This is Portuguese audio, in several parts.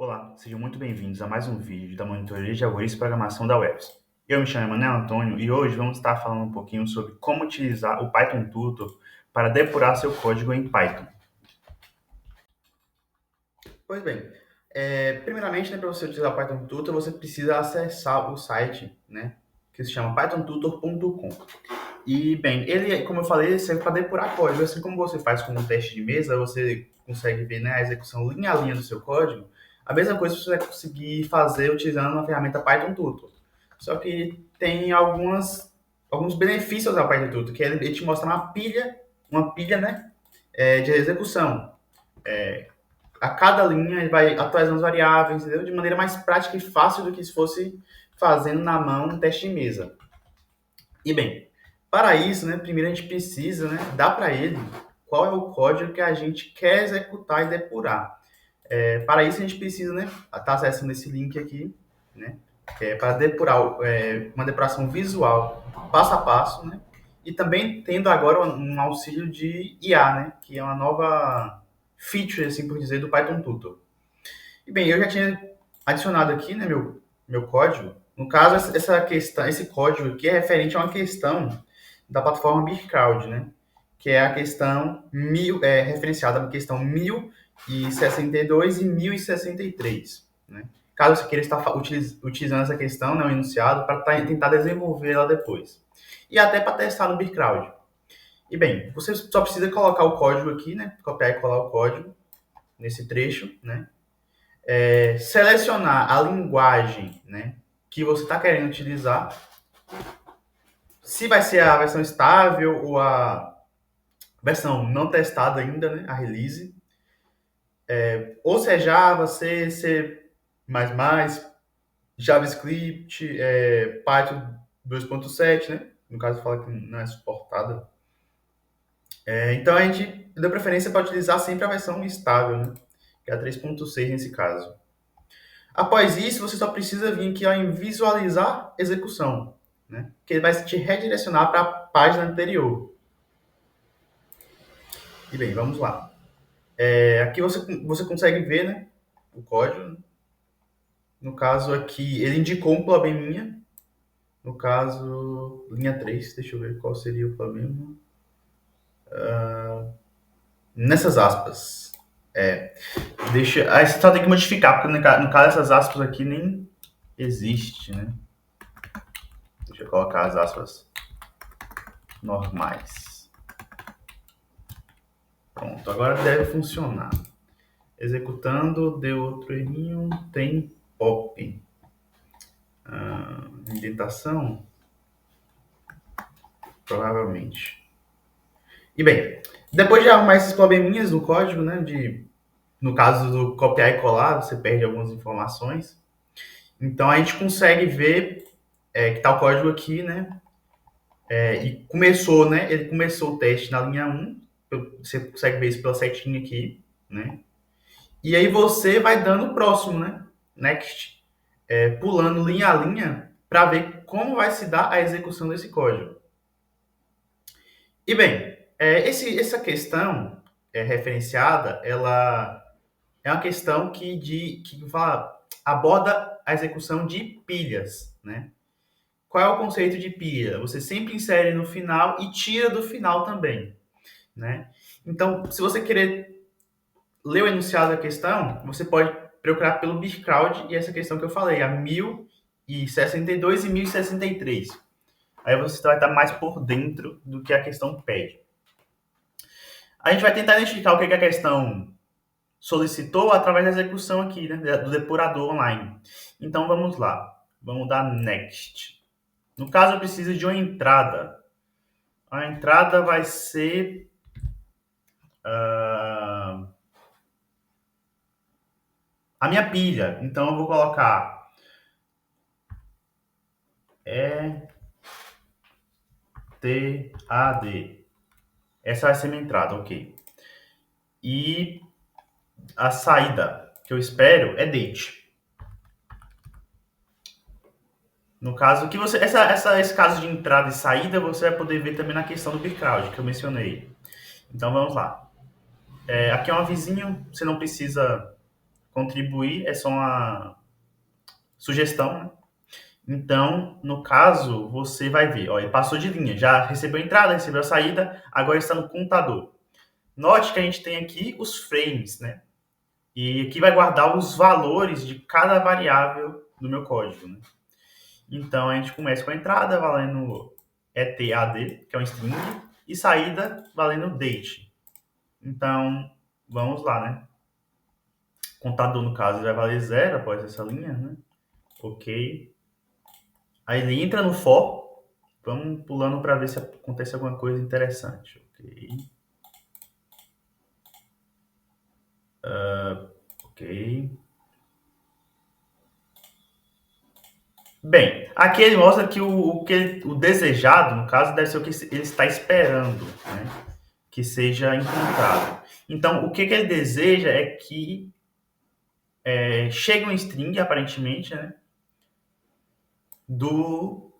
Olá, sejam muito bem-vindos a mais um vídeo da Monitoria de Algoritmos e Programação da UEPS. Eu me chamo Emanuel Antônio e hoje vamos estar falando um pouquinho sobre como utilizar o Python Tutor para depurar seu código em Python. Pois bem, primeiramente, para você utilizar o Python Tutor, você precisa acessar o site, que se chama pythontutor.com. E, bem, ele, como eu falei, serve para depurar código. Assim como você faz com um teste de mesa, você consegue ver, a execução linha a linha do seu código. A mesma coisa você vai conseguir fazer utilizando a ferramenta Python Tutor. Só que tem alguns benefícios ao Python Tutor, que ele te mostra uma pilha, de execução. A cada linha ele vai atualizando as variáveis, entendeu? De maneira mais prática e fácil do que se fosse fazendo na mão um teste de mesa. E bem, para isso, primeiro a gente precisa, dar para ele qual é o código que a gente quer executar e depurar. Para isso a gente precisa, estar acessando esse link aqui, que é para depurar, uma depuração visual, passo a passo, e também tendo agora um auxílio de IA, que é uma nova feature, assim por dizer, do Python Tutor. E bem, eu já tinha adicionado aqui, meu código. No caso, esse código aqui é referente a uma questão da plataforma BeerCrowd, que é a questão referenciada na questão 1062 e 1063. Caso você queira estar utilizando essa questão, o enunciado, para tentar desenvolver ela depois. E até para testar no BeerCrowd. E bem, você só precisa colocar o código aqui, copiar e colar o código nesse trecho, selecionar a linguagem, que você está querendo utilizar, se vai ser a versão estável ou a versão não testada ainda, a release, ou se é Java, C++, JavaScript, Python 2.7, no caso fala que não é suportada. Então a gente deu preferência para utilizar sempre a versão estável, que é a 3.6 nesse caso. Após isso, você só precisa vir aqui em visualizar execução, que ele vai te redirecionar para a página anterior. E bem, vamos lá. Aqui você consegue ver, o código. No caso aqui, ele indicou um probleminha. No caso, linha 3, deixa eu ver qual seria o problema. Nessas aspas. Aí você só tem que modificar, porque no caso essas aspas aqui nem existe, Deixa eu colocar as aspas normais. Pronto, agora deve funcionar. Executando, deu outro errinho, tem pop. Indentação? Provavelmente. E bem, depois de arrumar esses probleminhas no código, no caso do copiar e colar, você perde algumas informações. Então a gente consegue ver que está o código aqui, e começou, ele começou o teste na linha 1, você consegue ver isso pela setinha aqui, E aí você vai dando o próximo, next, pulando linha a linha para ver como vai se dar a execução desse código. E bem, essa questão referenciada, ela é uma questão que aborda a execução de pilhas, Qual é o conceito de pilha? Você sempre insere no final e tira do final também, Então, se você querer ler o enunciado da questão, você pode procurar pelo BeerCrowd e essa questão que eu falei, a 1062 e 1063. Aí você vai estar mais por dentro do que a questão pede. A gente vai tentar identificar o que a questão solicitou através da execução aqui, do depurador online. Então, vamos lá. Vamos dar next. No caso, eu preciso de uma entrada. A entrada vai ser... a minha pilha. Então, eu vou colocar... ETAD. Essa vai ser minha entrada, ok. E a saída que eu espero é date. No caso, que esse caso de entrada e saída, você vai poder ver também na questão do BeerCrowd, que eu mencionei. Então, vamos lá. Aqui é um avisinho, você não precisa Contribuir é só uma sugestão, né? Então, no caso, você vai ver, ó, ele passou de linha, já recebeu a entrada, recebeu a saída, agora está no contador. Note que a gente tem aqui os frames, né? E aqui vai guardar os valores de cada variável do meu código, né? Então, a gente começa com a entrada valendo etad, que é um string, e saída valendo date. Então, vamos lá, né? Contador, no caso, ele vai valer 0 após essa linha, né? Ok. Aí ele entra no for. Vamos pulando para ver se acontece alguma coisa interessante. Ok. Ok. Bem, aqui ele mostra que o desejado, no caso, deve ser o que ele está esperando, né? Que seja encontrado. Então, o que ele deseja é que chegue um string, aparentemente, né? Um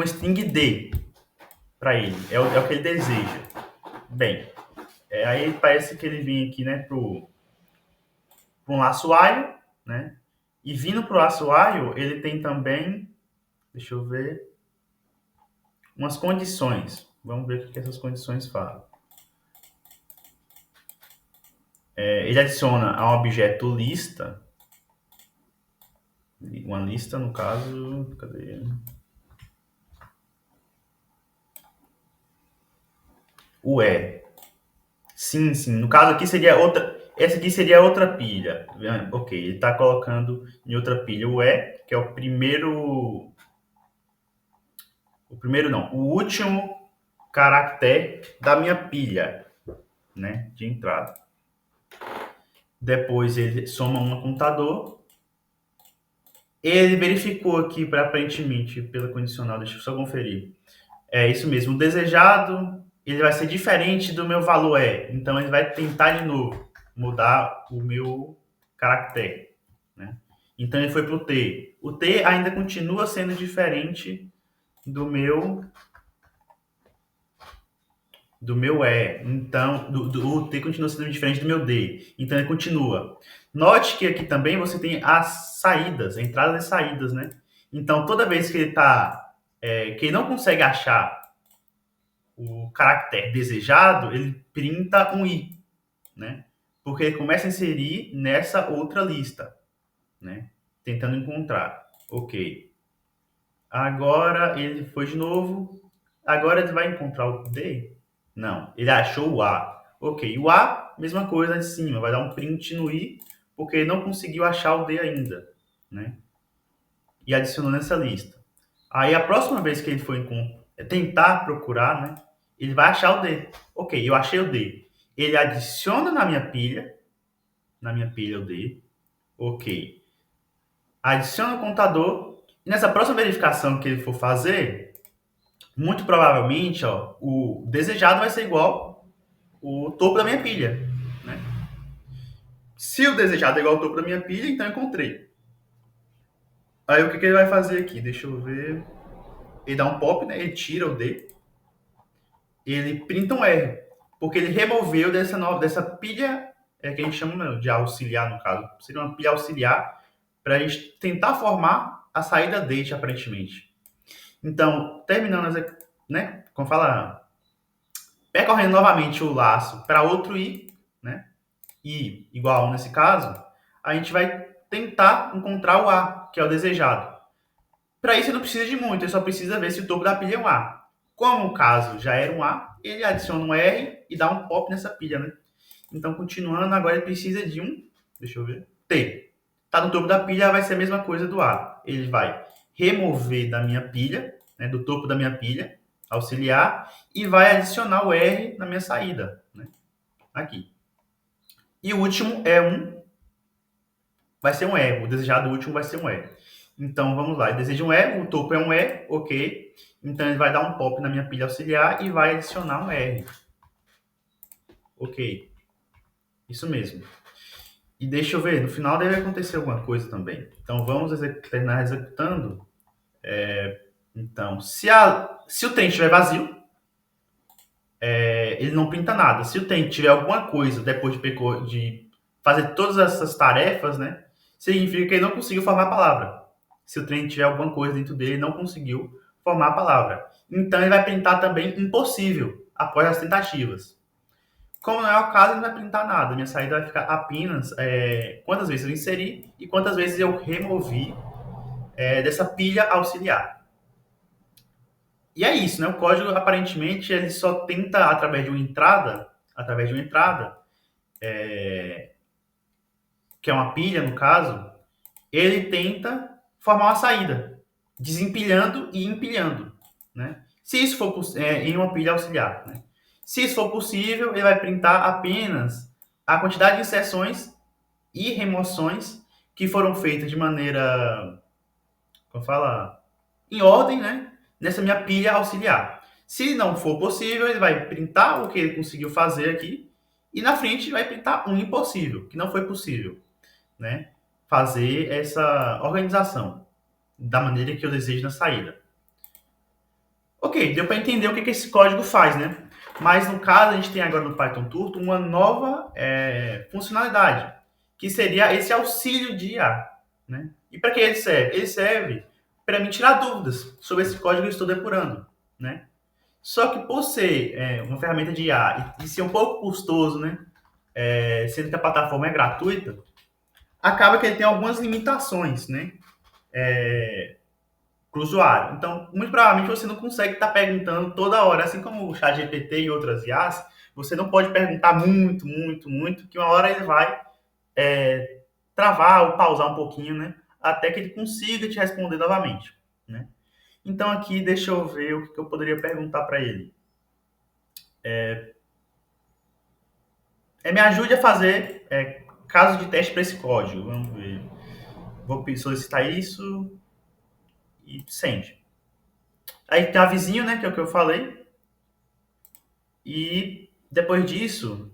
string D para ele. É o que ele deseja. Bem, aí parece que ele vem aqui, né, para um laço while, né? E vindo para o laço while, ele tem também, deixa eu ver, umas condições. Vamos ver o que essas condições falam. Ele adiciona a um objeto lista, uma lista no caso, cadê? O E. Sim, sim. No caso aqui seria outra. Essa aqui seria outra pilha. Ok, ele está colocando em outra pilha o E, que é o primeiro. O primeiro não, o último caractere da minha pilha, né? De entrada. Depois ele soma um contador. Ele verificou aqui, aparentemente, pela condicional, deixa eu só conferir. É isso mesmo, o desejado ele vai ser diferente do meu valor E. Então ele vai tentar de novo mudar o meu caractere, né? Então ele foi para o T. O T ainda continua sendo diferente do meu E. Então o T continua sendo diferente do meu D. Então ele continua. Note que aqui também você tem as saídas, entradas e saídas, né? Então toda vez que ele não consegue achar o caractere desejado, ele printa um i, né? Porque ele começa a inserir nessa outra lista, né? Tentando encontrar. Ok. Agora ele foi de novo. Agora ele vai encontrar o D? Não. Ele achou o A. Ok. O A, mesma coisa de cima. Vai dar um print no i, porque ele não conseguiu achar o D ainda, né? E adicionou nessa lista. Aí a próxima vez que ele for tentar procurar, né? Ele vai achar o D. Ok, eu achei o D. Ele adiciona na minha pilha o D. Ok. Adiciona o contador. E nessa próxima verificação que ele for fazer, muito provavelmente, ó, o desejado vai ser igual o topo da minha pilha, né? Se o desejado é igual ao topo da minha pilha, então eu encontrei. Aí o que ele vai fazer aqui? Deixa eu ver. Ele dá um pop, né? Ele tira o D. Ele printa um R, porque ele removeu dessa pilha que a gente chama de auxiliar, no caso. Seria uma pilha auxiliar para a gente tentar formar a saída date, aparentemente. Então, terminando, né, como fala, percorrendo novamente o laço para outro i, né, i igual a 1 nesse caso, a gente vai tentar encontrar o a, que é o desejado. Para isso, não precisa de muito, ele só precisa ver se o topo da pilha é um a. Como o caso já era um A, ele adiciona um R e dá um pop nessa pilha, né? Então, continuando, agora ele precisa de um, deixa eu ver, T. Tá no topo da pilha, vai ser a mesma coisa do A. Ele vai remover da minha pilha, né, do topo da minha pilha, auxiliar, e vai adicionar o R na minha saída, né? Aqui. E o último vai ser um E. O desejado último vai ser um E. Então, vamos lá. Ele deseja um E, o topo é um E, ok. Então, ele vai dar um pop na minha pilha auxiliar e vai adicionar um R. Ok. Isso mesmo. E deixa eu ver, no final deve acontecer alguma coisa também. Então, vamos terminar executando. Então, se o trem estiver vazio, ele não printa nada. Se o trem tiver alguma coisa depois de fazer todas essas tarefas, né, significa que ele não conseguiu formar a palavra. Se o trem tiver alguma coisa dentro dele, ele não conseguiu formar a palavra. Então ele vai printar também impossível após as tentativas. Como não é o caso, ele não vai printar nada. Minha saída vai ficar apenas quantas vezes eu inseri e quantas vezes eu removi dessa pilha auxiliar. E é isso, né? O código, aparentemente, ele só tenta, através de uma entrada, que é uma pilha, no caso, ele tenta formar uma saída, desempilhando e empilhando, né? Se isso for em uma pilha auxiliar, né? Se isso for possível, ele vai printar apenas a quantidade de inserções e remoções que foram feitas de maneira, como fala, em ordem, né? Nessa minha pilha auxiliar. Se não for possível, ele vai printar o que ele conseguiu fazer aqui e na frente vai printar um impossível, que não foi possível, né? Fazer essa organização da maneira que eu desejo na saída. Ok, deu para entender o que esse código faz, né? Mas no caso, a gente tem agora no Python Turtle uma nova funcionalidade, que seria esse auxílio de IA, né? E para que ele serve? Ele serve para me tirar dúvidas sobre esse código que eu estou depurando, né? Só que por ser uma ferramenta de IA e ser um pouco custoso, né? Sendo que a plataforma é gratuita, acaba que ele tem algumas limitações, né? Para o usuário. Então, muito provavelmente você não consegue estar perguntando toda hora, assim como o ChatGPT e outras IAs, você não pode perguntar muito, muito, muito, que uma hora ele vai travar ou pausar um pouquinho, né? Até que ele consiga te responder novamente, né? Então aqui deixa eu ver o que eu poderia perguntar para ele. Me ajude a fazer caso de teste para esse código. Vamos ver. Vou solicitar isso e send. Aí tem a vizinho, né? Que é o que eu falei. E depois disso,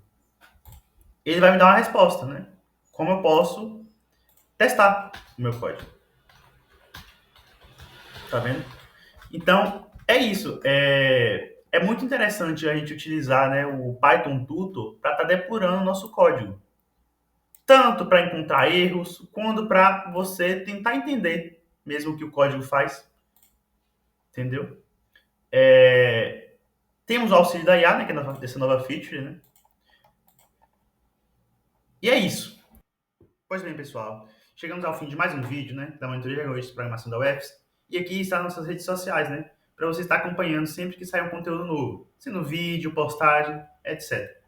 ele vai me dar uma resposta, né? Como eu posso testar o meu código. Tá vendo? Então, é isso. É muito interessante a gente utilizar, né, o Python Tutor para estar depurando o nosso código. Tanto para encontrar erros, quanto para você tentar entender mesmo o que o código faz. Entendeu? Temos o auxílio da IA, né, que é essa nova feature, né? E é isso. Pois bem, pessoal, chegamos ao fim de mais um vídeo, né, da monitoria de programação da UFS. E aqui está nossas redes sociais, né, para você estar acompanhando sempre que sair um conteúdo novo, sendo vídeo, postagem, etc.